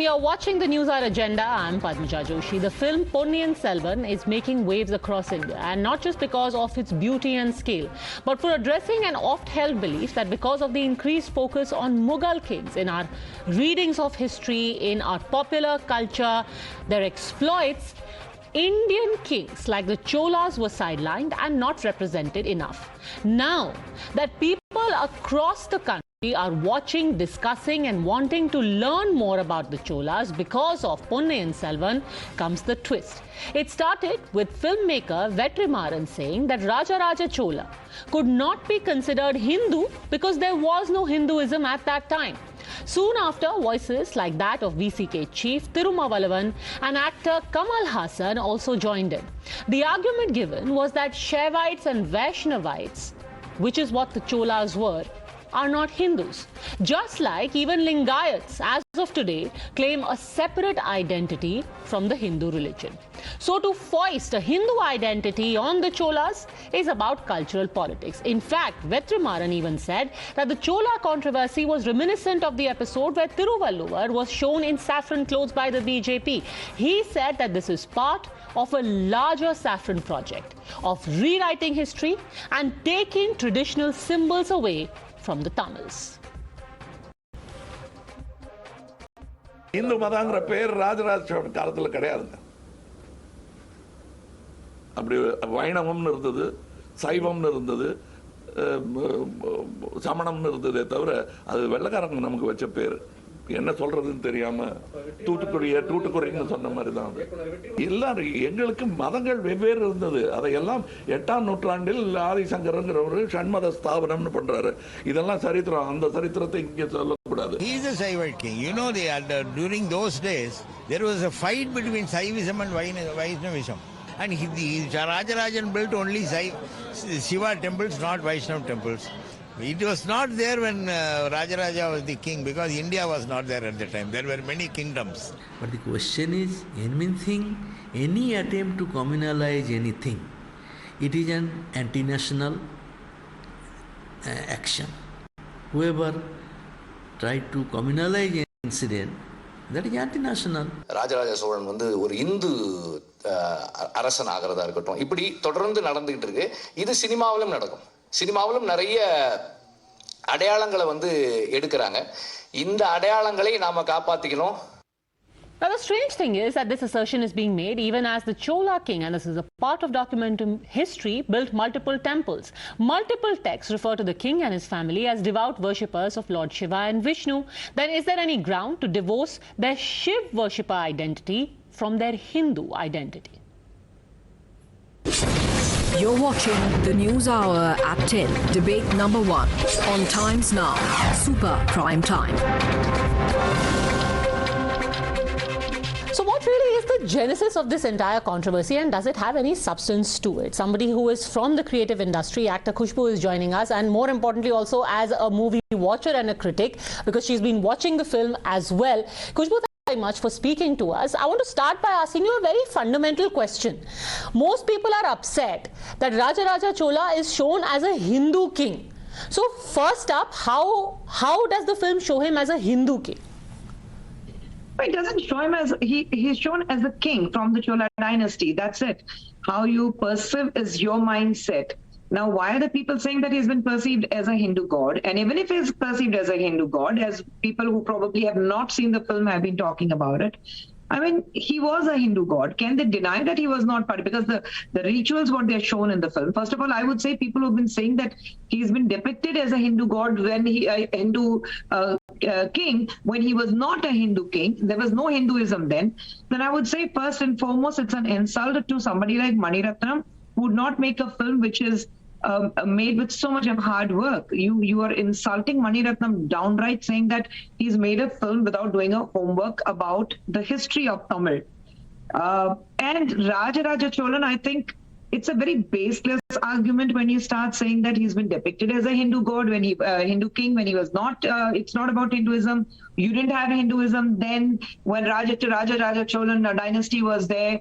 you're watching the Newshour Agenda. I'm Padmaja Joshi. The film Ponniyin Selvan is making waves across India, and not just because of its beauty and scale, but for addressing an oft-held belief that because of the increased focus on Mughal kings in our readings of history, in our popular culture, their exploits, Indian kings like the Cholas were sidelined and not represented enough. Now that people across the country are watching, discussing and wanting to learn more about the Cholas because of Ponniyin Selvan, comes the twist. It started with filmmaker Vetrimaaran saying that Raja Raja Chola could not be considered Hindu because there was no Hinduism at that time. Soon after, voices like that of VCK chief Tirumavalavan and actor Kamal Haasan also joined in. The argument given was that Shaivites and Vaishnavites, which is what the Cholas were, are not Hindus. Just like even Lingayats, as of today, claim a separate identity from the Hindu religion. So to foist a Hindu identity on the Cholas is about cultural politics. In fact, Vetrimaaran even said that the Chola controversy was reminiscent of the episode where Thiruvalluvar was shown in saffron clothes by the BJP. He said that this is part of a larger saffron project of rewriting history and taking traditional symbols away from the Tamils. Hindu மதங்கிற பேர் ராஜராஜ சோழ காலத்துல கிடையாதுங்க. அப்படி வைணவம்னு இருந்தது, சைவம்னு இருந்தது, சமணம்னு இருந்ததே தவிர அது வெள்ளக்காரங்க நமக்கு வச்ச பேர். என்ன சொல்றதுன்னு தெரியாம தூட்டுக்குறைன்னு சொன்ன மாதிரி தான். எல்லாரும் எங்களுக்கு மதங்கள் வெவ்வேறு இருந்தது. அதையெல்லாம் 8ஆம் நூற்றாண்டில் ஆதிசங்கரங்கிறவரு ஷண்மத ஸ்தாபனம்னு பண்றாரு. இதெல்லாம் சரித்திரம். அந்த சரித்திரத்தை இங்கே சொல்லக்கூடாது. He is a Shaivite king. You know, during those days there was a fight between Shaivism and Vaishnavism. And Raja Rajan built only Shiva temples, not Vaishnav temples. It was not there when Raja Raja was the king, because India was not there at the time. There were many kingdoms. But the question is, any attempt to communalize anything, it is an anti-national action. Whoever tried to communalize an incident, that is anti-national. Raja Raja Cholan வந்து ஒரு இந்து அரசன் ஆகிறதா இருக்கட்டும், இப்படி தொடர்ந்து நடந்துகிட்டு இருக்கு. இது சினிமாவிலும் நடக்கும். சினிமாவிலும் நிறைய அடையாளங்களை வந்து எடுக்கிறாங்க. இந்த அடையாளங்களை நாம காப்பாத்திக்கணும். Now, the strange thing is that this assertion is being made even as the Chola king, and this is a part of documented history, built multiple temples. Multiple texts refer to the king and his family as devout worshippers of Lord Shiva and Vishnu. Then is there any ground to divorce their Shiv worshipper identity from their Hindu identity? You're watching the News Hour at 10, debate number 1 on Times Now, Super Prime Time. So what really is the genesis of this entire controversy, and does it have any substance to it? Somebody who is from the creative industry, actor Khushbu, is joining us, and more importantly also as a movie watcher and a critic, because she's been watching the film as well. Khushbu, very much for speaking to us. I want to start by asking you a very fundamental question. Most people are upset that Raja Raja Chola is shown as a Hindu king. So first up, how does the film show him as a Hindu king? It doesn't show him as he's shown as a king from the Chola Dynasty. That's it. How you perceive is your mindset. Now, why are the people saying that he's been perceived as a Hindu god? And even if he's perceived as a Hindu god, as people who probably have not seen the film have been talking about it, I mean, he was a Hindu god. Can they deny that he was not part? Because the rituals, what they're shown in the film, first of all, I would say people who've been saying that he's been depicted as a Hindu god when a Hindu king, when he was not a Hindu king, there was no Hinduism then I would say first and foremost, it's an insult to somebody like Maniratnam, who would not make a film which is made with so much of hard work. You are insulting Maniratnam downright, saying that he's made a film without doing a homework about the history of Tamil. And Raja Raja Cholan, I think it's a very baseless argument when you start saying that he's been depicted as a Hindu god, when he Hindu king, when he was not. It's not about Hinduism. You didn't have Hinduism then when Raja Raja Cholan dynasty was there.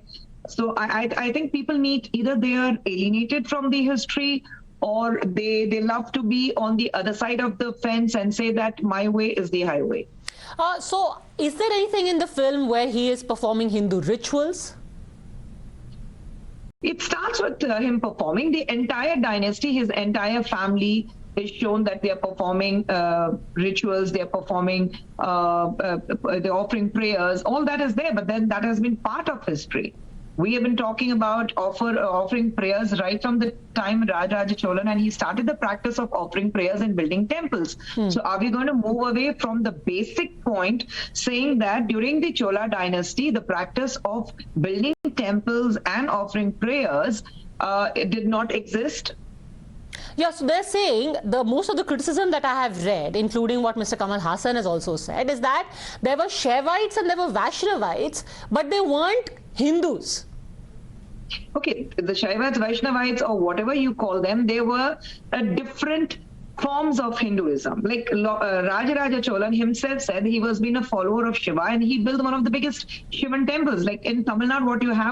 So I think people need, either they are alienated from the history, or they love to be on the other side of the fence and say that my way is the highway. So Is there anything in the film where he is performing Hindu rituals? It starts with him performing. The entire dynasty, his entire family is shown that they are performing rituals, they are performing, they're offering prayers. All that is there, but then that has been part of history. We have been talking about offering prayers right from the time Raja Raja Chola, and he started the practice of offering prayers and building temples. So are we going to move away from the basic point saying that during the Chola dynasty, the practice of building temples and offering prayers it did not exist? Yeah, so they're saying most of the criticism that I have read, including what Mr. Kamal Haasan has also said, is that there were Shaivites and there were Vaishnavites, but they weren't Hindus. Okay, the Shaivites, Vaishnavites, or whatever you call them, they were different forms of Hinduism. Like Raja Raja Chola himself said he was been a follower of Shiva, and he built one of the biggest Shivan temples. Like in Tamil Nadu,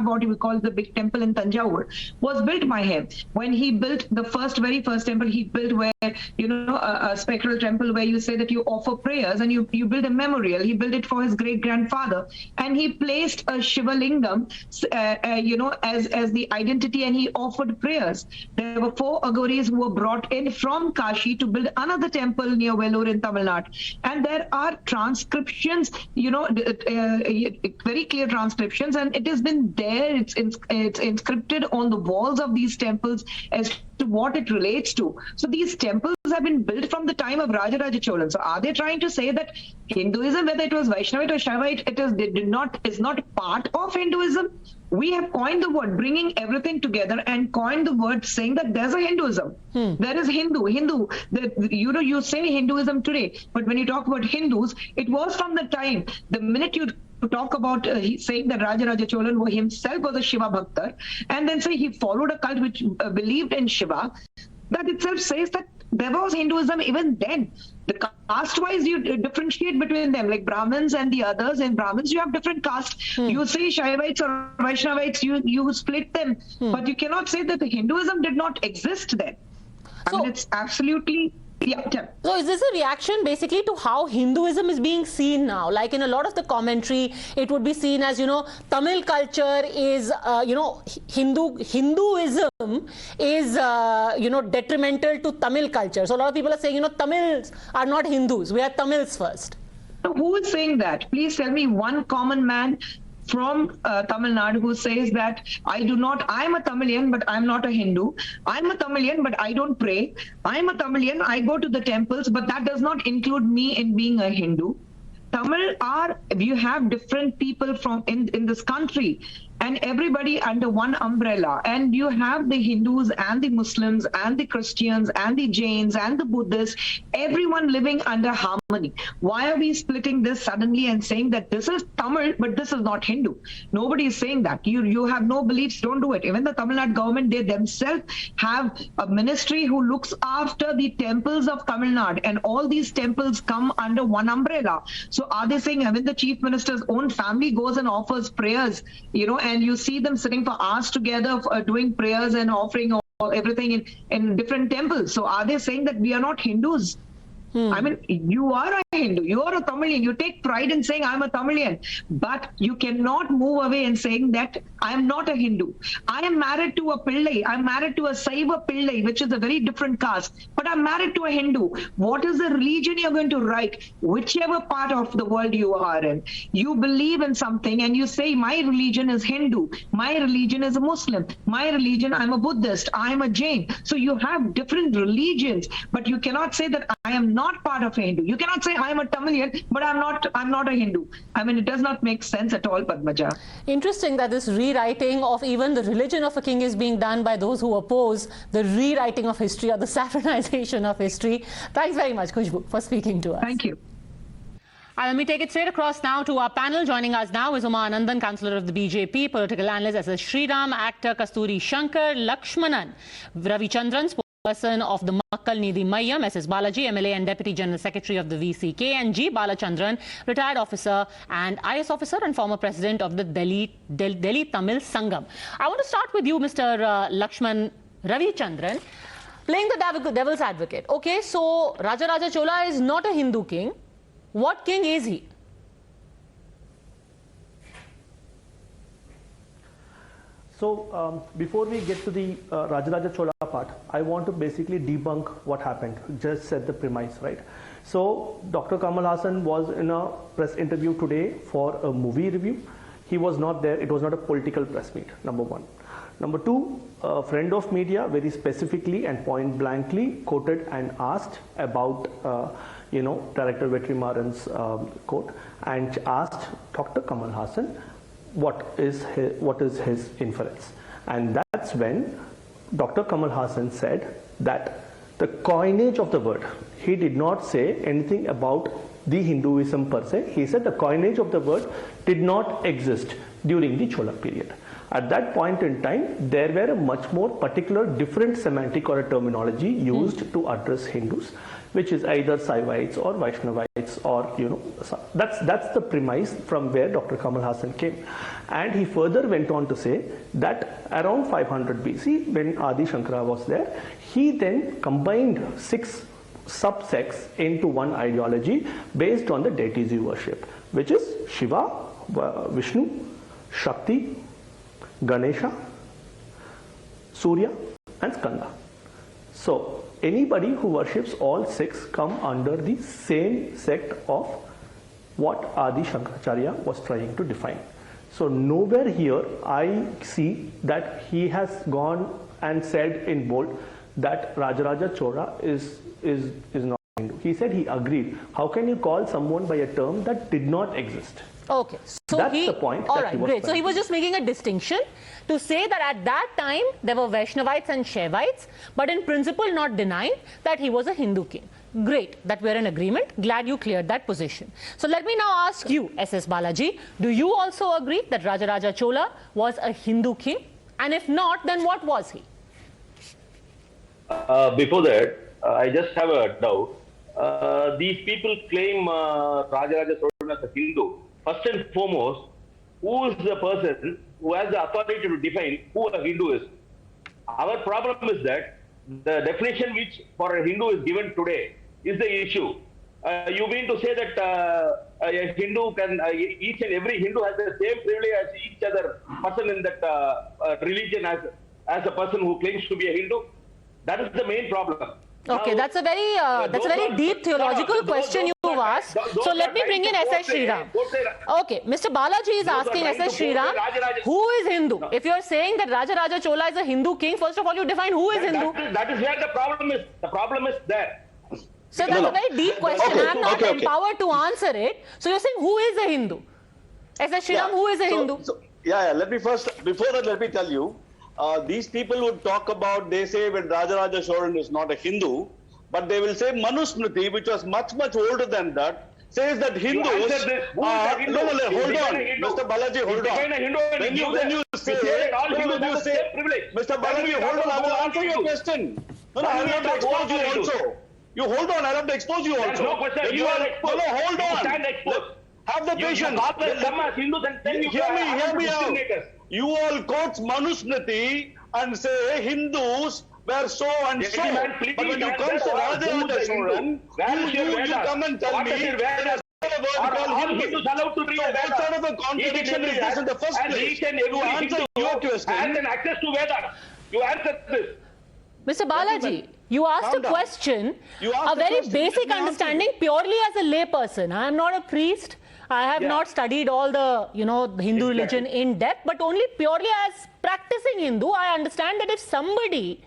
what you call the big temple in Tanjavur was built by him. When he built the very first temple, he built where, a spectral temple where you say that you offer prayers and you build a memorial. He built it for his great grandfather, and he placed a Shiva lingam, as the identity, and he offered prayers. There were 4 Aghoris who were brought in from Kashi to build another temple near Vellore in Tamil Nadu. And there are transcriptions, very clear transcriptions, and it has been there, it's inscripted on the walls of these temples as to what it relates to. So these temples have been built from the time of Raja Raja Chola. So are they trying to say that Hinduism, whether it was Vaishnavite or Shaivite, is not part of Hinduism? We have coined the word, bringing everything together, and coined the word saying that there's a Hinduism. There is Hindu. You say Hinduism today, but when you talk about Hindus, it was from the time, the minute you talk about saying that Raja Raja Chola himself was a Shiva Bhakta, and then say he followed a cult which believed in Shiva, that itself says that there was Hinduism even then. The caste-wise, you differentiate between them, like Brahmins and the others. In Brahmins, you have different castes. You say Shaivites or Vaishnavites, you split them. But you cannot say that the Hinduism did not exist then. I mean, it's absolutely... Yeah. So is this a reaction basically to how Hinduism is being seen now? Like in a lot of the commentary, it would be seen as, Tamil culture is, Hinduism is, detrimental to Tamil culture. So a lot of people are saying, Tamils are not Hindus. We are Tamils first. So who is saying that? Please tell me one common man from Tamil Nadu who says that I'm a Tamilian, but I'm not a Hindu. I'm a Tamilian, but I don't pray. I'm a Tamilian, I go to the temples, but that does not include me in being a Hindu. You have different people in this country, and everybody under one umbrella. And you have the Hindus and the Muslims and the Christians and the Jains and the Buddhists, everyone living under harmony. Why are we splitting this suddenly and saying that this is Tamil, but this is not Hindu? Nobody is saying that. You have no beliefs, don't do it. Even the Tamil Nadu government, they themselves have a ministry who looks after the temples of Tamil Nadu, and all these temples come under one umbrella. So are they saying even the chief minister's own family goes and offers prayers, and you see them sitting for hours together doing prayers and offering everything in different temples? So are they saying that we are not Hindus? I mean, you are a Hindu, you are a Tamilian, you take pride in saying I'm a Tamilian, but you cannot move away and saying that I'm not a Hindu. I am married to a Pillai, I'm married to a Saiva Pillai, which is a very different caste, but I'm married to a Hindu. What is the religion you're going to write? Whichever part of the world you are in, you believe in something and you say my religion is Hindu, my religion is a Muslim, my religion, I'm a Buddhist, I'm a Jain. So you have different religions, but you cannot say that I am not part of a Hindu. You cannot say I'm a Tamilian, but I'm not a Hindu. I mean, it does not make sense at all, Padmaja. Interesting that this rewriting of even the religion of a king is being done by those who oppose the rewriting of history or the saffronization of history. Thanks very much, Khushbu, for speaking to us. Thank you. Let me take it straight across now to our panel. Joining us now is Uma Anandan, Councillor of the BJP, political analyst S.S. Sriram, actor Kasturi Shankar, Lakshmanan, Ravichandran, person of the Makkal Nidhi Mayyam, S.S. Balaji, MLA and Deputy General Secretary of the VCK, and G. Balachandran, retired officer and IS officer and former president of the Delhi Tamil Sangam. I want to start with you, Mr. Lakshman Ravichandran, playing the devil's advocate. Okay, so Raja Raja Chola is not a Hindu king. What king is he? So before we get to the Raja Raja Chola part, I want to basically debunk what happened. Just set the premise, right? So Dr. Kamal Haasan was in a press interview today for a movie review. He was not there. It was not a political press meet, number one. Number two, a friend of media very specifically and point blankly quoted and asked about, Director Vetrimaaran's quote, and asked Dr. Kamal Haasan what is his inference. And that's when Dr. Kamal Haasan said that the coinage of the word, he did not say anything about the Hinduism per se. He said the coinage of the word did not exist during the Chola period. At that point in time, there were a much more particular different semantic or a terminology used to address Hindus, which is either Saivites or Vaishnavites or, that's the premise from where Dr. Kamal Haasan came. And he further went on to say that around 500 BC, when Adi Shankara was there, he then combined 6 subsects into one ideology based on the deities you worship, which is Shiva, Vishnu, Shakti, Ganesha, Surya and Skanda. So anybody who worships all 6 come under the same sect of what Adi Shankaracharya was trying to define. So nowhere here I see that he has gone and said in bold that Raja Raja Chola is not Hindu. He said he agreed. How can you call someone by a term that did not exist? Okay, so that's the point. All right, great. So he was just making a distinction to say that at that time there were Vaishnavites and Shaivites, but in principle not denying that he was a Hindu king. Great, that we're in agreement. Glad you cleared that position. So let me now ask you, SS Balaji, do you also agree that Raja Raja Chola was a Hindu king? And if not, then what was he? Before that, I just have a doubt. These people claim Raja Raja Chola as a Hindu. First and foremost, who is the person who has the authority to define who a Hindu is? Our problem is that the definition which for a Hindu is given today is the issue. You mean to say that a Hindu can, each and every Hindu has the same privilege as each other person in that religion as a person who claims to be a Hindu? That is the main problem. Okay, now, that's a very deep theological question you've asked. So let me bring in S.S. Sriram. Okay, Mr. Balaji is asking S.S. Sriram, who is Hindu? If you're saying that Raja Raja Chola is a Hindu king, first of all, you define who is Hindu. That is where the problem is. The problem is there. So that's a very deep question. I'm not empowered to answer it. So you're saying who is a Hindu? S.S. Sriram, who is a Hindu? Let me first, before that, let me tell you. These people would talk about, they say when Raja Raja Chola is not a Hindu, but they will say Manusmriti, which was much older than that, says that Hindus are... Hold on, Mr. Balaji, hold on. When you say, Mr. Balaji, hold on, I will answer your question. No, I have to expose you also. You hold on, I have to expose you also. No question, you are exposed. No, hold on. Stand exposed. Have the patience. Hear me out. You all quote Manusmriti and say Hindus were so and so. But when you come to Raja Raja Chola, you come and tell me there's a word called Hindu. So what sort of a contradiction is this in the first place? You answer your question. And then access to Vedas. You answer this. Mr. Balaji, you asked a question, a very basic understanding purely as a layperson. I am not a priest. I have not studied all the, Hindu religion in depth, but only purely as practicing Hindu, I understand that if somebody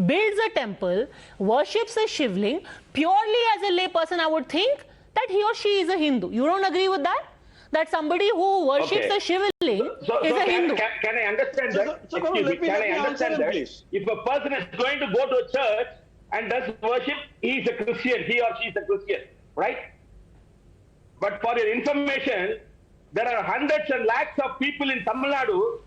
builds a temple, worships a Shivling, purely as a layperson, I would think that he or she is a Hindu. You don't agree with that? That somebody who worships a Shivling is a Hindu. Can I understand that? Can I understand that? If a person is going to go to a church and does worship, he is a Christian, he or she is a Christian, right? But for your information, there are hundreds and lakhs of people in Tamil Nadu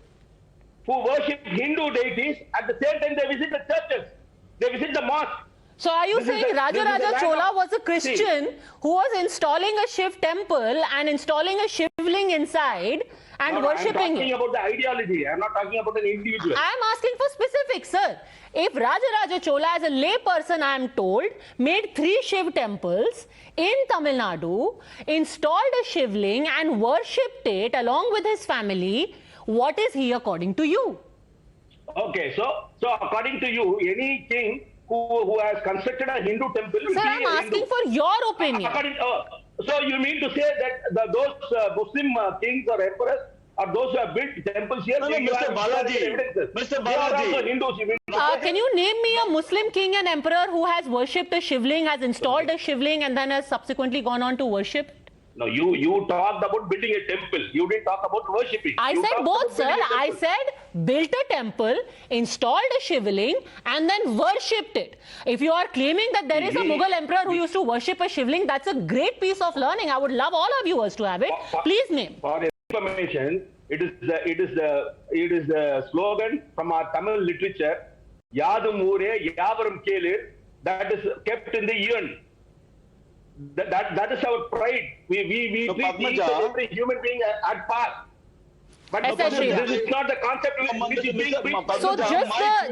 who worship Hindu deities. At the same time, they visit the churches. They visit the mosque. So are you saying Raja Raja Chola was a Christian who was installing a Shiv temple and installing a Shivling inside and worshipping it? I'm talking about the ideology. I'm not talking about an individual. I'm asking for specifics, sir. If Raja Raja Chola, as a lay person, I am told, made 3 Shiv temples in Tamil Nadu, installed a Shivling and worshipped it along with his family, what is he according to you? Okay, so according to you, any king who has constructed a Hindu temple will Sir, be I'm a asking Hindu. for your opinion. So you mean to say that those Muslim kings or emperors or those who have built temples here? No, Mr. Balaji. Mr. They are also Balaji. Hindus. You mean Can you name me a Muslim king and emperor who has worshipped a shivling, has installed a shivling, and then has subsequently gone on to worship? No, you talked about building a temple. You didn't talk about worshipping. I said both, sir. I said built a temple, installed a shivling, and then worshipped it. If you are claiming that there is a Mughal emperor who used to worship a shivling, that's a great piece of learning. I would love all our viewers to have it. Please name. For information, it is the slogan from our Tamil literature, Yadum Ure, Yavaram Kelir, that is kept in the urn. That is our pride. We treat each and every human being at par. But this is not the concept which is being preached. So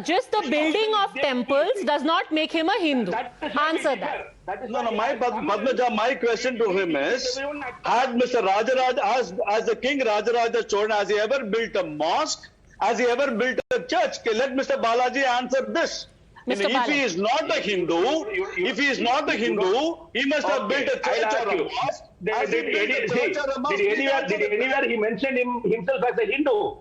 just the building of temples does not make him a Hindu. Answer that. Padmaja, my question to him is, had Mr. Raja Raja, as the King Raja Raja Chola, has he ever built a mosque? Has he ever built a church? Okay, let Mr. Balaji answer this. If he is not a Hindu, he must have built a church or a mosque. Did anywhere he mentioned himself as a Hindu?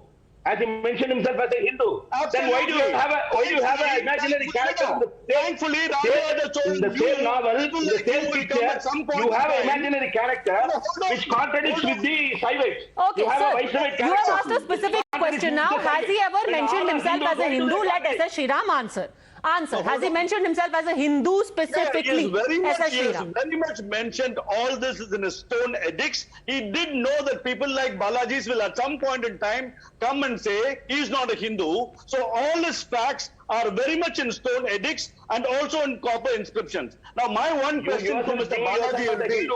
As he mentioned himself as a Hindu, then why do you have an imaginary character? Thankfully, in the same novel, in the same picture, you have an imaginary character which contradicts with the Saivites. Okay, sir, you have asked a specific question now. Has he ever mentioned himself as a Hindu? Let S.S. Shriram answer. Has he mentioned himself as a Hindu specifically? He has very much mentioned all this is in his stone edicts. He did know that people like Balaji's will at some point in time come and say he is not a Hindu. So all his facts are very much in stone edicts and also in copper inscriptions. Now my one question to Mr. Balaji would be,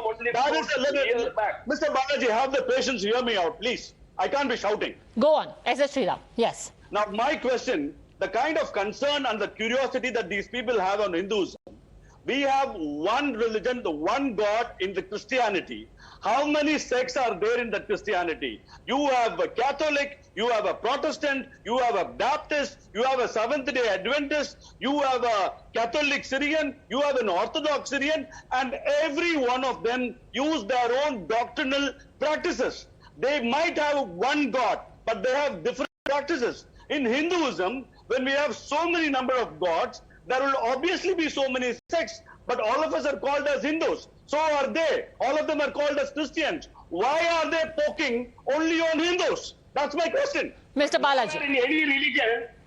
Mr. Balaji, have the patience to hear me out, please. I can't be shouting. Go on, S.S. Shriram. Yes. Now my question, the kind of concern and the curiosity that these people have on Hinduism. We have one religion, the one God in the Christianity. How many sects are there in the Christianity? You have a Catholic, you have a Protestant, you have a Baptist, you have a Seventh-day Adventist, you have a Catholic Syrian, you have an Orthodox Syrian, and every one of them use their own doctrinal practices. They might have one God, but they have different practices. In Hinduism, when we have so many number of gods, there will obviously be so many sects, but all of us are called as Hindus. So are they. All of them are called as Christians. Why are they poking only on Hindus? That's my question. Mr. Balaji.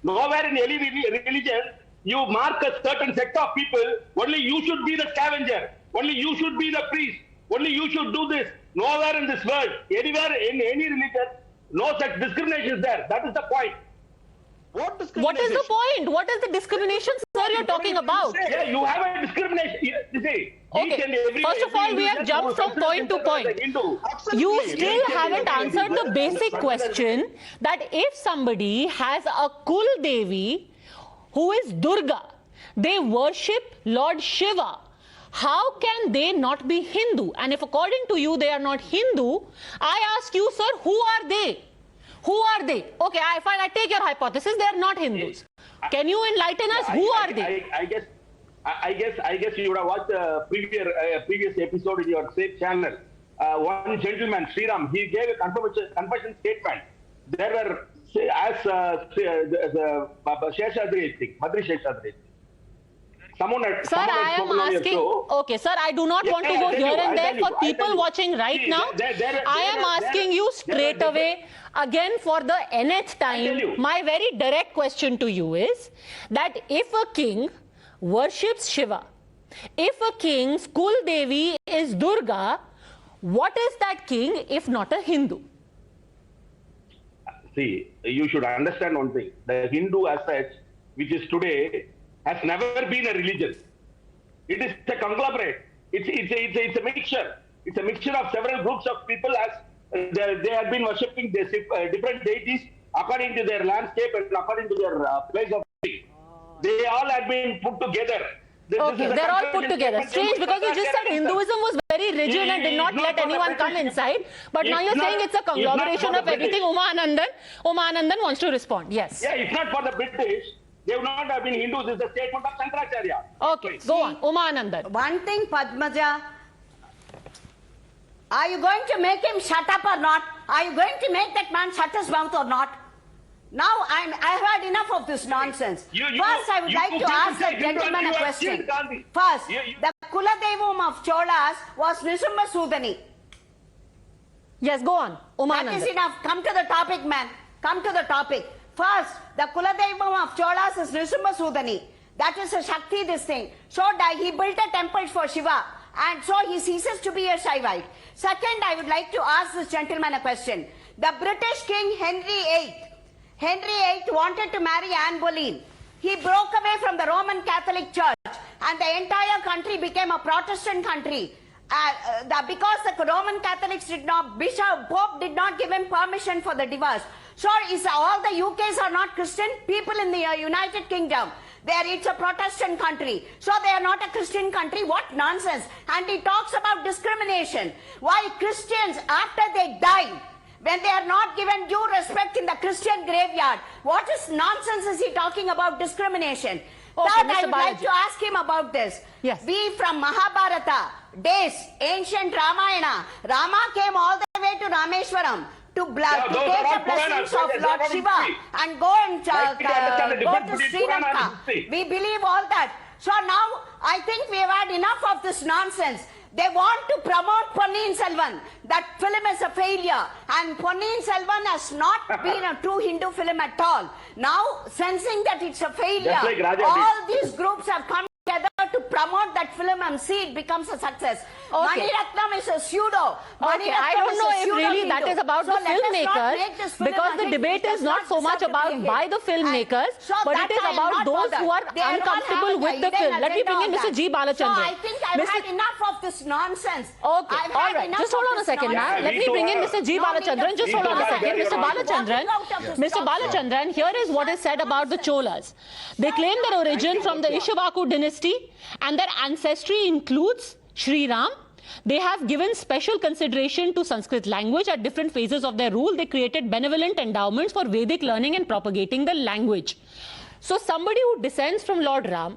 Nowhere in any religion, you mark a certain sect of people, only you should be the scavenger, only you should be the priest, only you should do this. Nowhere in this world, anywhere in any religion, no such discrimination is there. That is the point. What is the point? What is the discrimination, sir, you're talking about? Yeah, you have a discrimination. Okay, first of all, we have jumped from point to point. You still haven't answered the basic question that if somebody has a Kul Devi who is Durga, they worship Lord Shiva, how can they not be Hindu? And if according to you they are not Hindu, I ask you, sir, who are they? Who are they? Okay, fine, I take your hypothesis, they are not Hindus. Can you enlighten us? Who are they? I guess you would have watched the previous episode in your same channel. One gentleman, Sriram, he gave a confession statement. There were, as Sheshadri thing, Madri Sheshadri. Sir, I am asking, okay, sir, I do not want to go here and there for people watching right now. I am asking you straight away, again for the nth time, my very direct question to you is that if a king worships Shiva, if a king's Kul Devi is Durga, what is that king if not a Hindu? See, you should understand one thing. The Hindu as such, which is today, has never been a religion. It is a conglomerate. It's a mixture. It's a mixture of several groups of people as they have been worshipping different deities according to their landscape and according to their place of living. They all have been put together. Okay, they're all put together. Strange, because you just said Hinduism was very rigid and did not let anyone come inside. But now you're saying it's a conglomeration of everything. Uma Anandan wants to respond. Yes. Yeah, if not for the British, they would not have been Hindus. It's the statement of Shankaracharya. Okay, go on. Uma Anandan. One thing, Padmaja, are you going to make him shut up or not? Are you going to make that man shut his mouth or not? Now I've had enough of this nonsense. First, I would like to ask the gentleman a question. First, the Kuladevam of Cholas was Nisumba Sudani. Yes, go on. Uma That Anandan. is enough. Come to the topic, man. Come to the topic. First, the Kuladevam of Cholas is Nisumba Sudani. That is a Shakti, this thing. So he built a temple for Shiva. And so he ceases to be a Shaivite. Second, I would like to ask this gentleman a question. The British King Henry VIII wanted to marry Anne Boleyn. He broke away from the Roman Catholic Church and the entire country became a Protestant country. Because the Roman Catholics Pope did not give him permission for the divorce. So all the UKs are not Christian? People in the United Kingdom, it's a Protestant country. So they are not a Christian country? What nonsense. And he talks about discrimination. Why Christians, after they die, when they are not given due respect in the Christian graveyard, what is nonsense is he talking about discrimination? Okay, Third, Mr. I would like Balaji. to ask him about this. Yes. We from Mahabharata days, ancient Ramayana, Rama came all the way to Rameshwaram to take the blessings of Lord Shiva and go to Sri Lanka. We believe all that. So now I think we have had enough of this nonsense. They want to promote Ponniyin Selvan. That film is a failure. And Ponniyin Selvan has not been a true Hindu film at all. Now, sensing that it's a failure, like all these groups have come together to promote that film and see it becomes a success. Okay. Maniratnam is a pseudo. Okay, I don't know if really that is about the filmmakers, because the debate is not so much about by the filmmakers, but it is about those who are uncomfortable with the film. Let me bring in Mr. G. Balachandran. So I think I've had enough of this nonsense. Okay, all right. Just hold on a second, ma'am. Let me bring in Mr. G. Balachandran. Just hold on a second. Mr. Balachandran, here is what is said about the Cholas. They claim their origin from the Ishavaku dynasty and their ancestry includes Sri Ram. They have given special consideration to Sanskrit language at different phases of their rule. They created benevolent endowments for Vedic learning and propagating the language. So somebody who descends from Lord Ram,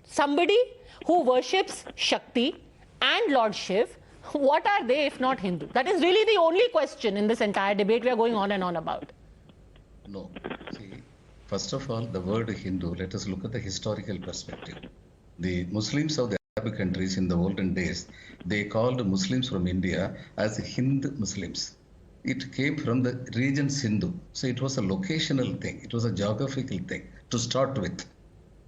somebody who worships Shakti and Lord Shiv, what are they if not Hindu? That is really the only question in this entire debate we are going on and on about. No. See, first of all, the word Hindu, let us look at the historical perspective. The Muslims of the Arab countries in the olden days, they called Muslims from India as Hind Muslims. It came from the region Sindhu. So it was a locational thing. It was a geographical thing to start with.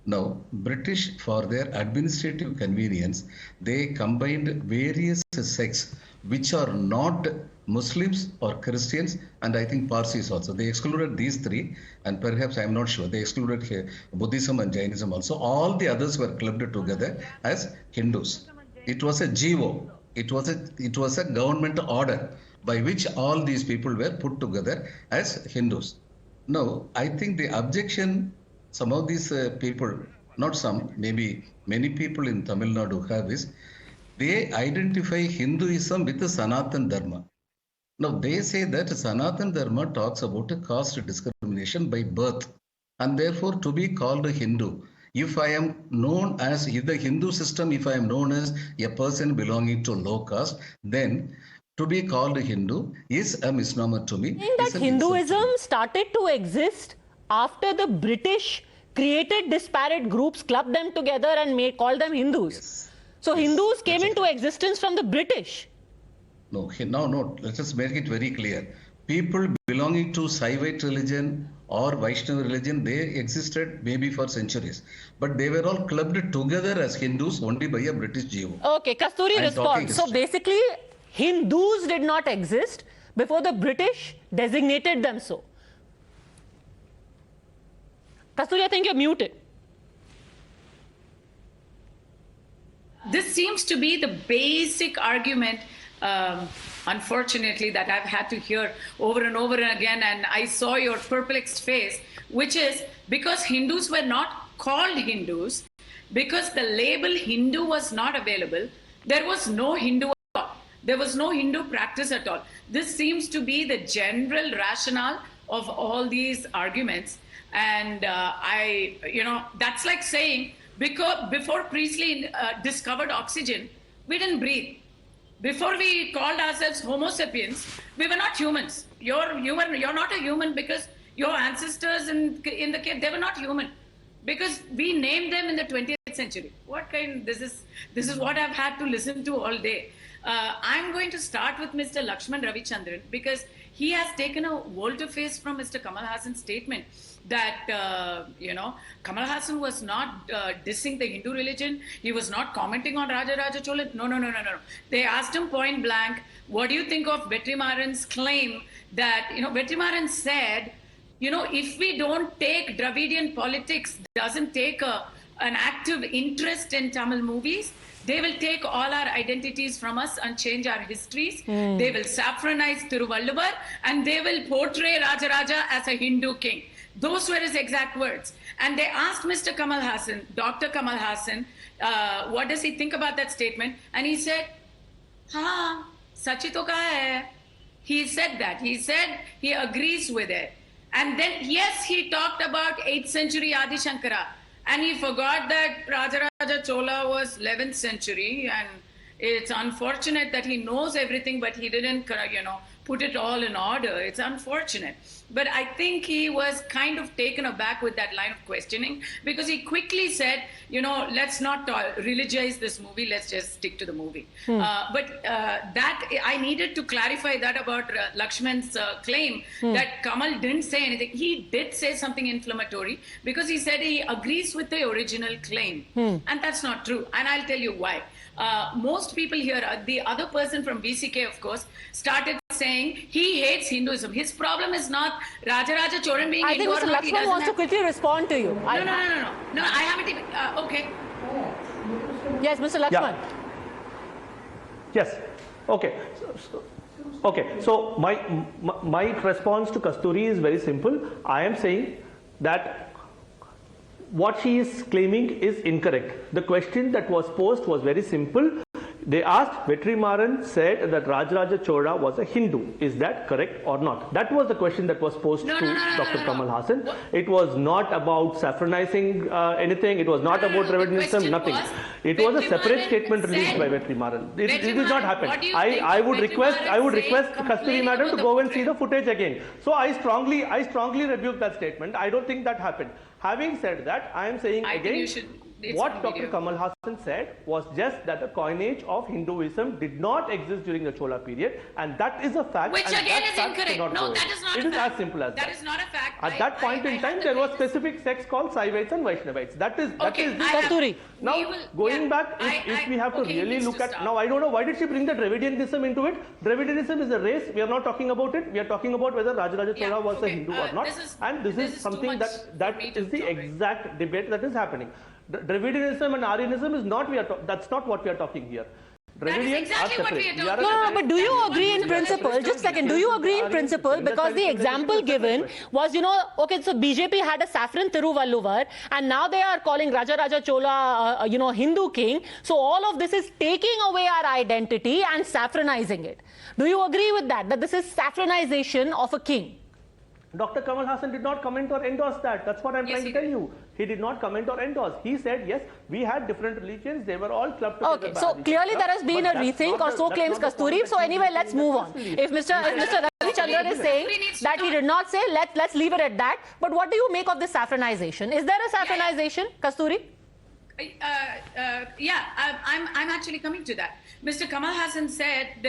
Now, British, for their administrative convenience, they combined various sects which are not Muslims or Christians, and I think Parsis also. They excluded these three, and perhaps I'm not sure. They excluded Buddhism and Jainism also. All the others were clubbed together as Hindus. It was a GO. It was a government order by which all these people were put together as Hindus. Now, I think the objection some of these people, not some, maybe many people in Tamil Nadu have is, they identify Hinduism with the Sanatan Dharma. Now, they say that Sanatan Dharma talks about a caste discrimination by birth, and therefore to be called a Hindu. If I am known as, in the Hindu system, if I am known as a person belonging to low caste, then to be called a Hindu is a misnomer to me. Meaning that Hinduism started to exist after the British created disparate groups, clubbed them together and called them Hindus. Yes. So Yes. Hindus came into existence from the British. No, let us make it very clear. People belonging to Saivite religion or Vaishnava religion, they existed maybe for centuries. But they were all clubbed together as Hindus only by a British GO. Okay, Kasturi responds. So basically, Hindus did not exist before the British designated them so. Kasturi, I think you're muted. This seems to be the basic argument, unfortunately, that I've had to hear over and over again, and I saw your perplexed face, which is because Hindus were not called Hindus, because the label Hindu was not available, there was no Hindu There was no Hindu practice at all. This seems to be the general rationale of all these arguments. And that's like saying, because before Priestley discovered oxygen, we didn't breathe. Before we called ourselves Homo sapiens, we were not humans. You're not a human because your ancestors in the cave, they were not human. Because we named them in the 20th century. This is what I've had to listen to all day. I'm going to start with Mr. Lakshman Ravichandran because he has taken a volte-face from Mr. Kamal Haasan's statement that, Kamal Haasan was not dissing the Hindu religion. He was not commenting on Raja Raja Chola. No. They asked him point blank, what do you think of Vetrimaaran's claim that, Vetrimaaran said, if we don't take Dravidian politics, doesn't take an active interest in Tamil movies, they will take all our identities from us and change our histories. They will saffronize Thiruvalluvar and they will portray Raja Raja as a Hindu king. Those were his exact words. And they asked Mr. Kamal Haasan, Dr. Kamal Haasan, what does he think about that statement? And he said, हाँ, सच ही तो कहा है. He said that. He said he agrees with it. And then, yes, he talked about 8th century Adi Shankara. And he forgot that Raja Raja Chola was 11th century. And it's unfortunate that he knows everything, but he didn't, put it all in order. It's unfortunate. But I think he was kind of taken aback with that line of questioning because he quickly said, let's not religionize this movie. Let's just stick to the movie. That I needed to clarify that about Lakshman's claim that Kamal didn't say anything. He did say something inflammatory because he said he agrees with the original claim. And that's not true. And I'll tell you why. Most people here, the other person from BCK, of course, started saying he hates Hinduism. His problem is not Raja Raja Chola being I think Mr. Lakshman wants to quickly respond to you. No, I haven't even, okay. Yes, Mr. Lakshman. Yeah. Yes, okay. So my response to Kasturi is very simple. I am saying that what she is claiming is incorrect. The question that was posed was very simple. They asked, Vetrimaaran said that Raja Raja Chola was a Hindu. Is that correct or not? That was the question that was posed to Dr. Kamal Haasan. It was not about saffronizing anything. It was not about Dravidianism, nothing. It was a separate statement released by Vetrimaaran. It did not happen. I would request Kasturi Madam to go and see the footage again. So I strongly rebuke that statement. I don't think that happened. Having said that, I am saying again, what Dr. Kamal Haasan said was just that the coinage of Hinduism did not exist during the Chola period, and that is a fact. Which again is incorrect. No, that is not a fact. It is as simple as that. That is not a fact. At that point in time, there was specific sects called Saivites and Vaishnavites. That is Kasturi. Now, going back, if we have to really look at, now I don't know, why did she bring the Dravidianism into it? Dravidianism is a race. We are not talking about it. We are talking about whether Raja Raja Chola was a Hindu or not. And this is something that is the exact debate that is happening. Dravidianism and Aryanism is not, that's not what we are talking here. Dravidians are separate. No, but do you agree in principle? Just a second. Do you agree in principle? Because the example given was, okay, so BJP had a saffron Thiruvalluvar and now they are calling Raja Raja Chola, Hindu king. So all of this is taking away our identity and saffronizing it. Do you agree with that? That this is saffronization of a king? Dr. Kamal Haasan did not comment or endorse that. That's what I'm trying to tell you. He did not comment or endorse. He said, yes, we had different religions. They were all clubbed together. Okay, so clearly there has been a rethink, or so claims Kasturi. So anyway, let's move on. If Mr. Ravichandran is saying that he did not say, let's leave it at that. But what do you make of this saffronization? Is there a saffronization, Kasturi? I'm actually coming to that. Mr. Kamal Haasan said,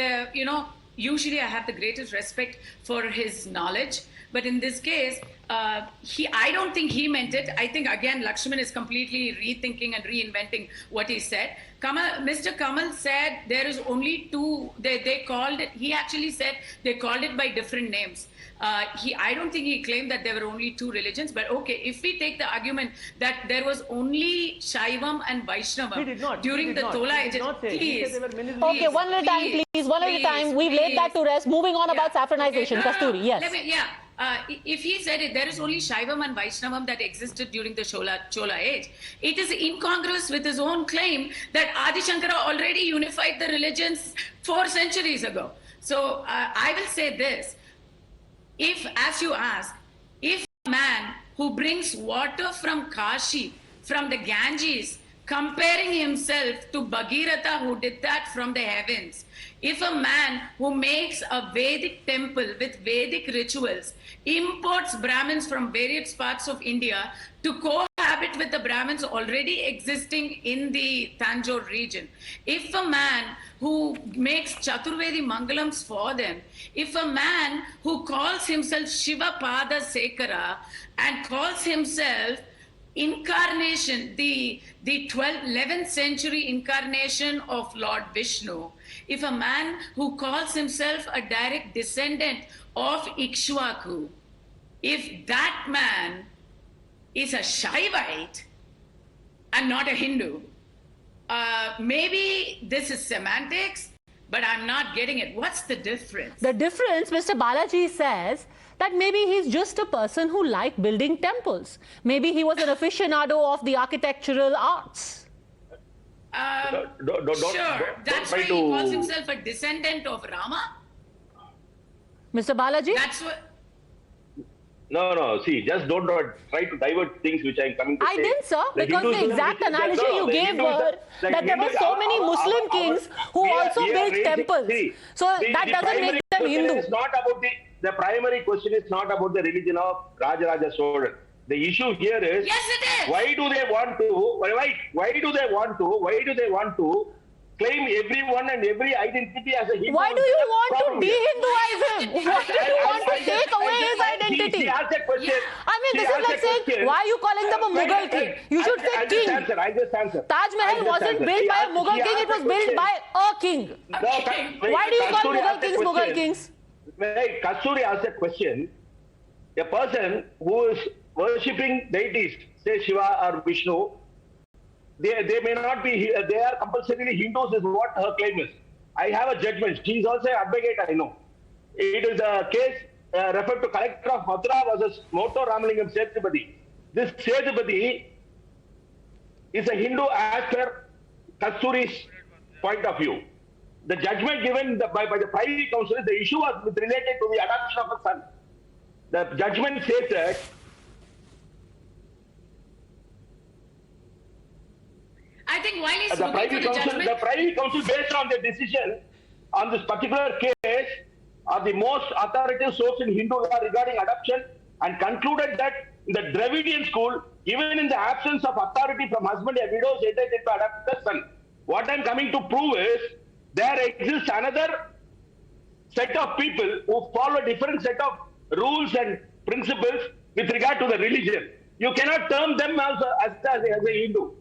usually I have the greatest respect for his knowledge. But in this case, I don't think he meant it. I think, again, Lakshman is completely rethinking and reinventing what he said. Mr. Kamal said there is only two, they called it, he actually said they called it by different names. I don't think he claimed that there were only two religions, but okay, if we take the argument that there was only Shaivam and Vaishnavam during the Chola age, please. Okay, one at a time, please, one at a time. We've laid that to rest. Moving on about saffronization, Kasturi, yes. if he said it, there is only Shaivam and Vaishnavam that existed during the Chola age. It is incongruous with his own claim that Adi Shankara already unified the religions 4 centuries ago. So I will say this. If, as you ask, if a man who brings water from Kashi, from the Ganges, comparing himself to Bhagirath who did that from the heavens, if a man who makes a Vedic temple with Vedic rituals, imports Brahmins from various parts of India to cohabit with the Brahmins already existing in the Tanjore region, if a man who makes Chaturvedi Mangalams for them, if a man who calls himself Shiva Pada Sekara and calls himself incarnation, the 11th century incarnation of Lord Vishnu, if a man who calls himself a direct descendant of Ikshwaku, if that man is a Shaivite and not a Hindu, maybe this is semantics, but I'm not getting it. What's the difference? The difference, Mr. Balaji says, that maybe he's just a person who liked building temples. Maybe he was an aficionado of the architectural arts. Sure, that's why he calls himself a descendant of Rama. Mr. Balaji? That's what... No. See, just don't try to divert things which I'm coming to say. I didn't, sir, because the exact analogy you gave were that there were so many Muslim kings who also built temples. So that doesn't make them Hindu. The primary question is not about the religion of Raja Raja Chola. The issue here is, yes, it is. Why do they want to claim everyone and every identity as a Hindu? Why do you want to de-Hinduize him? Why do you want to take away his identity? She asked a question. I mean, this is like saying, why are you calling them a Mughal king? You should say king. I just answer. Taj Mahal wasn't built by a Mughal king, it was built by a king. Why do you call Mughal kings Mughal kings? Kasturi asked a question. A person who is worshipping deities, say Shiva or Vishnu, they may not be, they are compulsorily Hindus is what her claim is. I have a judgment. She is also an advocate, I know. It is a case referred to Collector of Mathura versus Moto Ramalingam Sethupathi. This Sethupathi is a Hindu as per Kasturi's point of view. The judgment given by the Privy Council, the issue was related to the adoption of a son. The judgment says that I think while he's the Privy Council, based on the decision on this particular case, are the most authoritative source in Hindu law regarding adoption, and concluded that in the Dravidian school, even in the absence of authority from husband, a widow is entitled to adopt a son. What I'm coming to prove is there exists another set of people who follow a different set of rules and principles with regard to the religion. You cannot term them as a Hindu.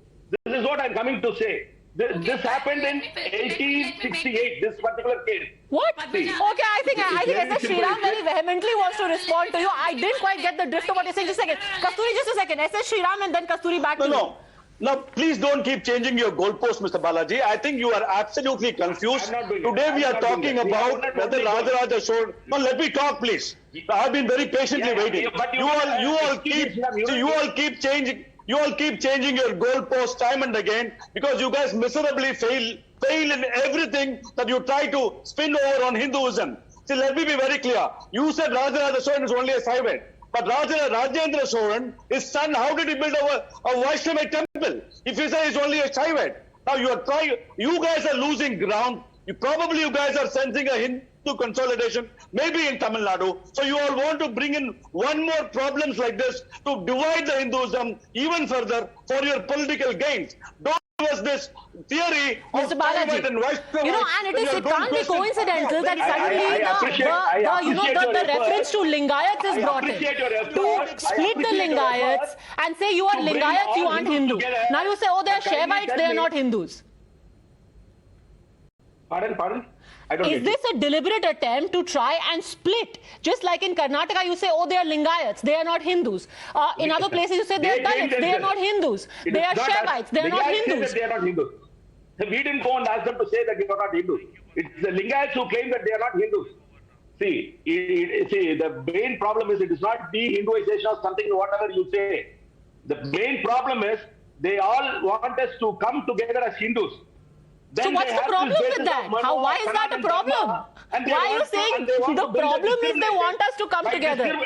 This is what I'm coming to say. This happened in 1868, this particular case. What? Okay, I think S.S. Sriram very vehemently wants to respond to you. I didn't quite get the drift of what you're saying. Just a second. Kasturi, just a second. S.S. Sriram and then Kasturi back to you. No, please don't keep changing your goalpost, Mr. Balaji. I think you are absolutely confused. Today we are talking about whether Raja Raja Chola. No, let me talk, please. I have been very patiently waiting. You all keep changing. You all keep changing your goalposts time and again because you guys miserably fail in everything that you try to spin over on Hinduism. See, let me be very clear. You said Raja Raja Chola is only a Saivite. But Rajendra Chola, his son, how did he build a Vaishnava temple? If he says he's only a Saivite. Now you guys are losing ground. You guys are sensing a Hindu consolidation, maybe in Tamil Nadu. So you all want to bring in one more problems like this to divide the Hinduism even further for your political gains. Don't give us this theory of Saivite and Vaishnava. And it can't be coincidental that suddenly the reference to Lingayats is brought in to split the Lingayats and say you are Lingayats, you aren't Hindu. Now you say, oh, they are Shaivites, they are not Hindus. Pardon? Is this a deliberate attempt to try and split? Just like in Karnataka, you say, oh, they are Lingayats, they are not Hindus. In other places, you say they are Dalits, they are not Hindus. They are Shaivites, they are not Hindus. They are not Hindus. We didn't go and ask them to say that they are not Hindus. It's the Lingayats who claim that they are not Hindus. See, the main problem is it is not de-Hinduization or something, whatever you say. The main problem is they all want us to come together as Hindus. So what's the problem with that? Why is that a problem? Why are you saying the problem is they want us to come together?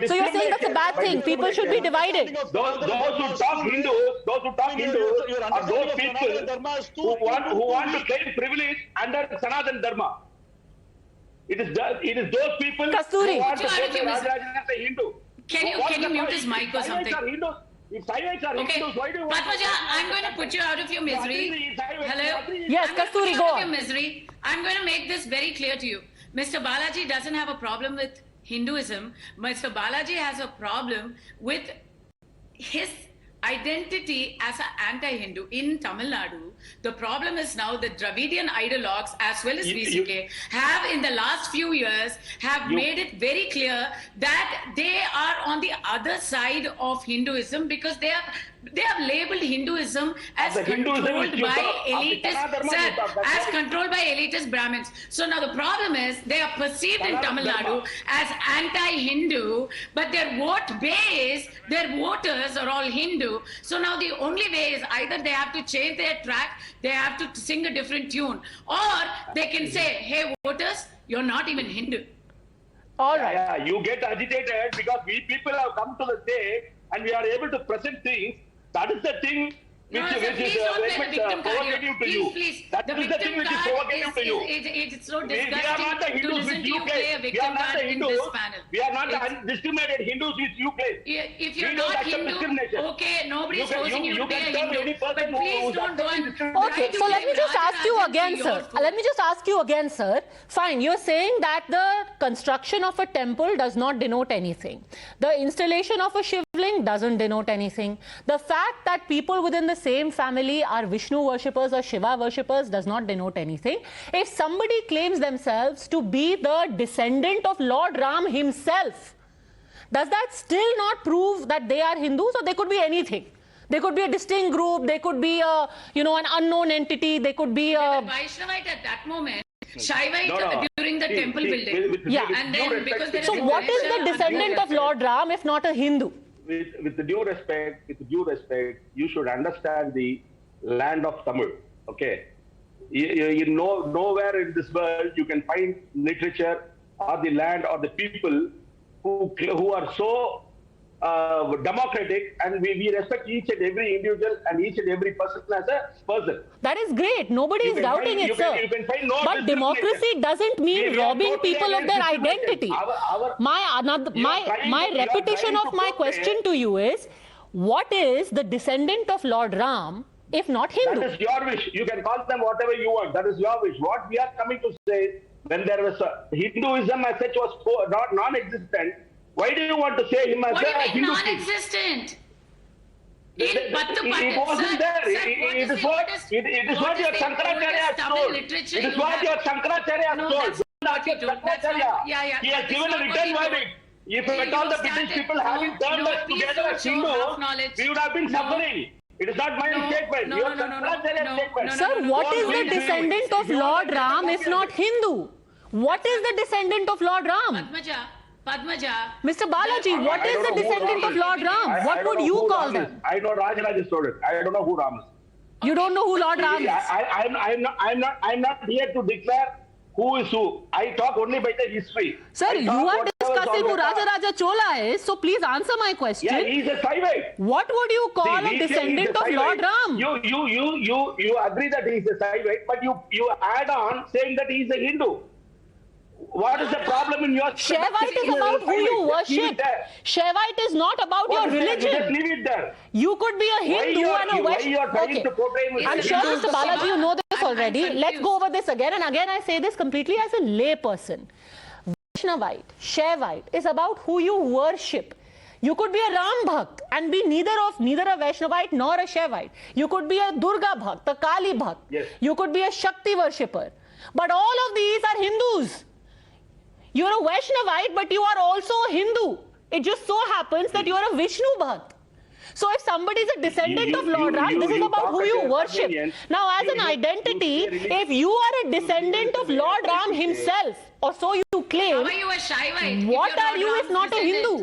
So you're saying that's a bad thing. People should be divided. Those who talk Hindus are those people who want to claim privilege under Sanatan Dharma. It is those people Kasturi. who want to claim Raja Raja as a Hindu. Can you mute his mic or something? If Saivites are Hindus, why do you want Padmaja, I'm going to put you out of your misery. Hello? Yes, Kasturi, go on. Misery. I'm going to make this very clear to you. Mr. Balaji doesn't have a problem with Hinduism. Mr. Balaji has a problem with his identity as an anti-Hindu in Tamil Nadu. The problem is now the Dravidian ideologues as well as VCK have in the last few years have made it very clear that they are on the other side of Hinduism because they have labeled Hinduism as controlled by elitist Brahmins. So now the problem is they are perceived in Tamil Nadu as anti-Hindu, but their vote base, their voters are all Hindu. So now the only way is either they have to change their track, they have to sing a different tune, or they can say, hey voters, you're not even Hindu. All right. Yeah, you get agitated because we people have come to the stage and we are able to present things. That is the thing which is provocative to you. That is the thing which is provocative to you. It's so disgusting. We are not the Hindus which you claim. We are not the Hindus. We are not the discriminated Hindus which you claim. If you're not Hindu, okay, nobody's forcing you to be a Hindu. But please don't go and... Okay, so let me just ask you again, sir. Let me just ask you again, sir. Fine, you're saying that the construction of a temple does not denote anything. The installation of a Shivling doesn't denote anything. The fact that people within the same family are Vishnu worshippers or Shiva worshippers does not denote anything. If somebody claims themselves to be the descendant of Lord Ram himself, does that still not prove that they are Hindus, or they could be anything? They could be a distinct group, they could be a, an unknown entity, they could be a... Vaishnavite at that moment, Shaivite during the temple building. And then because there is so what is the descendant of Lord Ram if not a Hindu? With due respect, you should understand the land of Tamil. Okay, you know, nowhere in this world you can find literature or the land or the people who are so democratic, and we respect each and every individual and each and every person as a person. That is great. Nobody is doubting it, sir. But democracy doesn't mean robbing people of their identity. My repetition of my question to you is, what is the descendant of Lord Ram if not Hindu? That is your wish. You can call them whatever you want. That is your wish. What we are coming to say, when there was Hinduism as such was non-existent, why do you want to say him as a Hindu? Non-existent. It wasn't there. It is what your Shankaracharya told. It is what your Shankaracharya told. He has given a written verdict. If at all the British people haven't turned us together as Hindu, we would have been suffering. It is not my statement. Your Shankaracharya statement. Sir, what is the descendant of Lord Ram if not Hindu? What is the descendant of Lord Ram? Padmaja. Mr. Balaji, what is the descendant of Lord Ram? What would you call them? I know Raja Raja Chola. I don't know who Ram is. You don't know who Lord Ram is? I'm not here to declare who is who. I talk only by the history. Sir, you are discussing who Raja Raja Chola is, so please answer my question. Yeah, he's a Saivite. What would you call a descendant of Lord Ram? You agree that he's a Saivite, but you add on saying that he's a Hindu. What is the problem in your... Shaivite is about who you worship. Shaivite is not about your religion. Just leave it there. You could be a Hindu and a Vaishnava. Okay. I'm sure, Mr. Balaji, you know this already. Let's go over this again. And again, I say this completely as a lay person. Vaishnavite, Shaivite is about who you worship. You could be a Ram Bhakt and be neither a Vaishnavite nor a Shaivite. You could be a Durga Bhakt, a Kali Bhakt. Yes. You could be a Shakti worshipper. But all of these are Hindus. You're a Vaishnavite, but you are also a Hindu. It just so happens that you are a Vishnu Bhakt. So if somebody is a descendant of Lord Ram, this is about who you worship. Now, as an identity, if you are a descendant of Lord Ram himself, or so you claim, how are you a Shaivite? what are you if not a Hindu?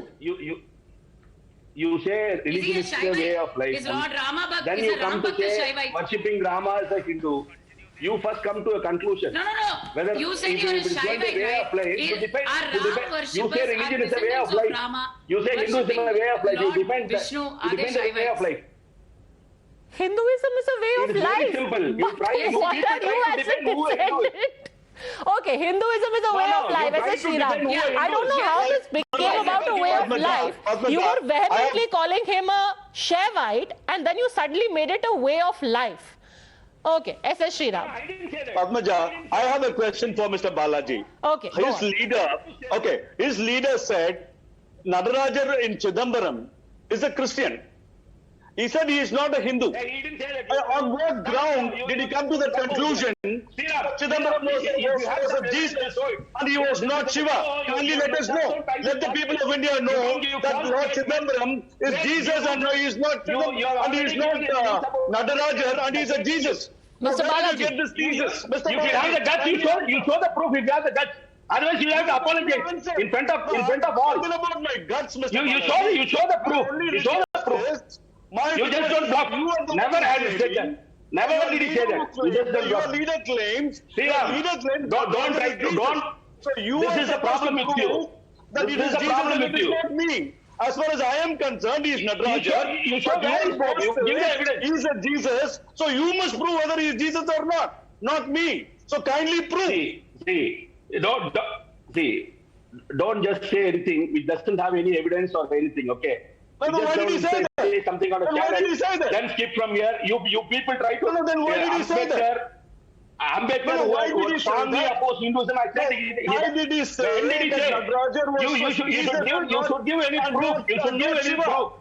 You say religion is a way of life. Is Lord Rama Bhakt? Then Is you a come Rama to Bhakt a say Shaivite? worshipping Rama as a Hindu. You first come to a conclusion. No. Whether You said if you're a it is going to Shaivite, be a way of life, right? you defend. You say religion is a way of Rama. life. You say Hinduism is a way of life. You defend Vishnu, you defend the way of life. Hinduism is a way It of is very life. simple. You But try to what are you actually defending? Okay, Hinduism is a way of life. I said Sriram. I don't know how this became about a way of life. You were vehemently calling him a Shaivite and then you suddenly made it a way of life. Okay, S.S. Sriram. Padmaja, I have a question for Mr. Balaji. Okay, His leader said Nadarajar in Chidambaram is a Christian. He said he is not a Hindu. He didn't say that. On what ground did he come to that conclusion? Chidambaram was a Jesus and he was not Shiva. Kindly let us know. Let the people of India know that Lord Chidambaram is Jesus and he is not and he is not Nadarajar and he is a Jesus. Mr. Where did you Balaji. get this Jesus? Mr. If you have the guts, you show the proof. If you have the guts, otherwise you have to apologize in front of all. Talking about my guts, Mr. You show the proof. You show the proof. You just don't bluff. Never had it taken. Never did he say that. You just don't bluff. Your leader claims. Don't try to don't. So you This is the problem with you. That it is Jesus and it is not me. As far as I am concerned, he is Nadaraja. You show very proof. You give the evidence. He is a Jesus. So you must prove whether he is Jesus or not. Not me. So kindly prove. Don't just say anything which doesn't have any evidence or anything. Okay. Then why did he say that? Say something on a Then why did he say that? Then skip from here. You people try to. No, then why did he say that? Ambedkar who strongly opposed Hinduism. I said. Why did he say that Nadarajar was You should give any proof. You should give any proof.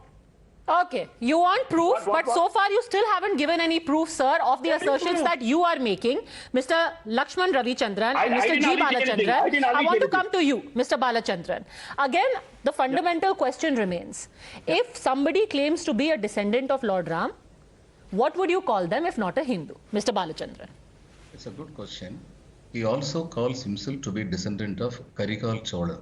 Okay, you want proof, but so far you still haven't given any proof, sir, of the assertions that you are making. Mr. Lakshman Ravichandran and Mr. G. Balachandran, I want to come to you, Mr. Balachandran. Again, the fundamental question remains. If somebody claims to be a descendant of Lord Ram, what would you call them if not a Hindu? Mr. Balachandran. It's a good question. He also calls himself to be descendant of Karikal Chola,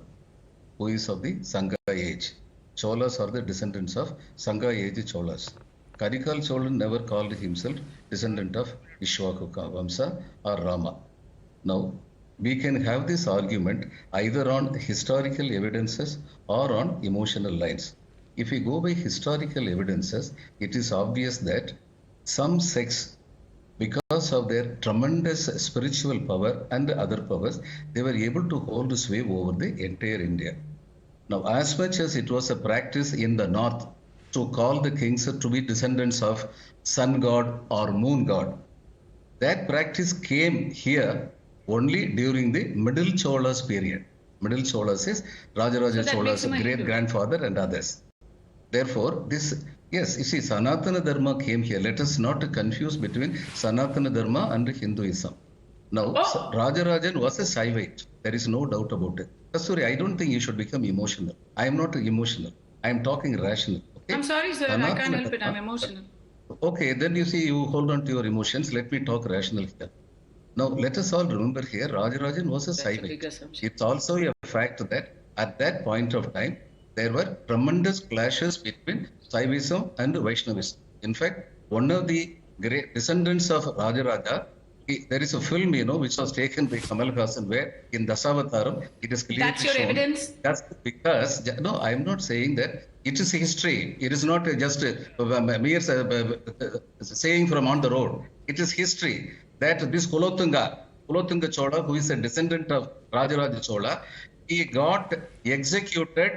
who is of the Sangha age. Cholas are the descendants of Sangha age Cholas. Karikal Chola never called himself descendant of Ishwakuka Vamsa or Rama. Now, we can have this argument either on historical evidences or on emotional lines. If we go by historical evidences, it is obvious that some sects, because of their tremendous spiritual power and other powers, they were able to hold sway over the entire India. Now, as much as it was a practice in the north to call the kings to be descendants of sun god or moon god, that practice came here only during the Middle Cholas period. Middle Cholas is Raja Raja Chola's great-grandfather and others. Therefore, yes, you see, Sanatana Dharma came here. Let us not confuse between Sanatana Dharma and Hinduism. Now, Raja Rajan was a Saivite. There is no doubt about it. Sorry, I don't think you should become emotional. I am not emotional. I am talking rational. Okay? I'm sorry, sir. I can't help it. I'm emotional. Okay, then you see, you hold on to your emotions. Let me talk rational here. Now, let us all remember here, Raja Rajan was a Saivite. It's also a fact that at that point of time, there were tremendous clashes between Saivism and Vaishnavism. In fact, one of the great descendants of Raja Raja, there is a film, which was taken by Kamal Haasan where in Dasavataram, it is clearly That's your shown. evidence? That's because, no, I am not saying that. It is history. It is not just mere saying from on the road. It is history that this Kulotunga Chola, who is a descendant of Raja Raja Chola, he got executed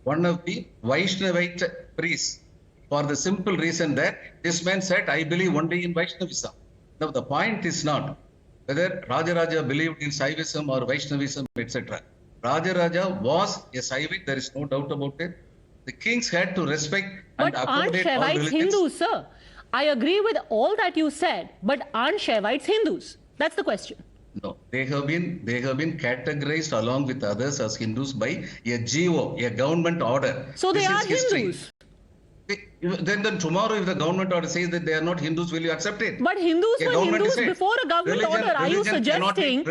one of the Vaishnavite priests for the simple reason that this man said, I believe only in Vaishnavism. Now, the point is not whether Raja Raja believed in Saivism or Vaishnavism, etc. Raja Raja was a Saivite, there is no doubt about it. The kings had to respect and accommodate all religions. But aren't Shaivites Hindus, sir? I agree with all that you said, but aren't Shaivites Hindus? That's the question. No, they have been categorized along with others as Hindus by a GO, a government order. So they are Hindus. Then tomorrow, if the government order says that they are not Hindus, will you accept it? But Hindus were Hindus before a government order. Are you suggesting?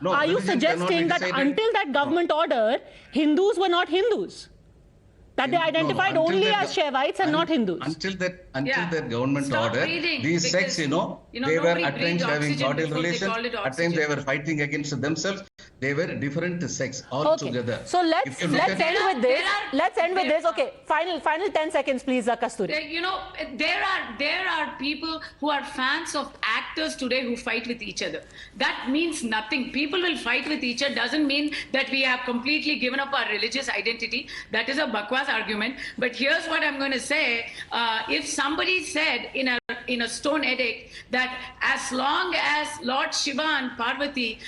No, are you religion cannot be suggesting that decided- until that government order, Hindus were not Hindus? That they identified until only that as Shaivites and not Hindus? Until Yeah. that government Stop order, breathing, these sects, because, they were nobody at times breathed having oxygen cordial before they relations, called it at times oxygen. they were fighting against themselves. They were different sects all Okay. together. So If let's you look end at- with this. Let's end with there this. Okay, final 10 seconds, please, Kasturi. There are people who are fans of actors today who fight with each other. That means nothing. People will fight with each other doesn't mean that we have completely given up our religious identity. That is a bakwas argument. But here's what I'm going to say. If somebody said in a stone edict that as long as Lord Shiva and Parvati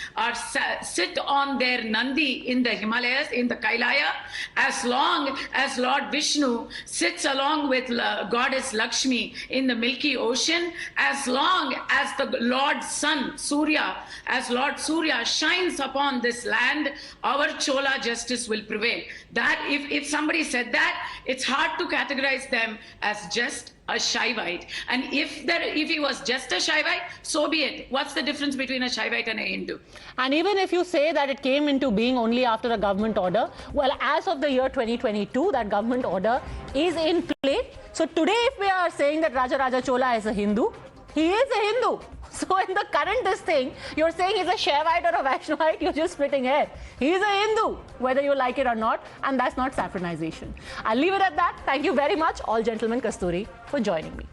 sit on their Nandi in the Himalayas, in the Kailaya, as long as Lord Vishnu sits along with Goddess Lakshmi in the Milky Ocean, as long as the Lord Sun, Surya, as Lord Surya shines upon this land, our Chola justice will prevail. That if somebody said that, it's hard to categorize them as just a Shaivite. And if he was just a Shaivite, so be it. What's the difference between a Shaivite and a Hindu? And even if you say that it came into being only after a government order, well, as of the year 2022, that government order is in play. So today, if we are saying that Raja Raja Chola is a Hindu, he is a Hindu. So in the current thing, you're saying he's a Shaivite or a Vaishnavite, you're just splitting hair. He's a Hindu, whether you like it or not, and that's not saffronization. I'll leave it at that. Thank you very much, all gentlemen, Kasturi, for joining me.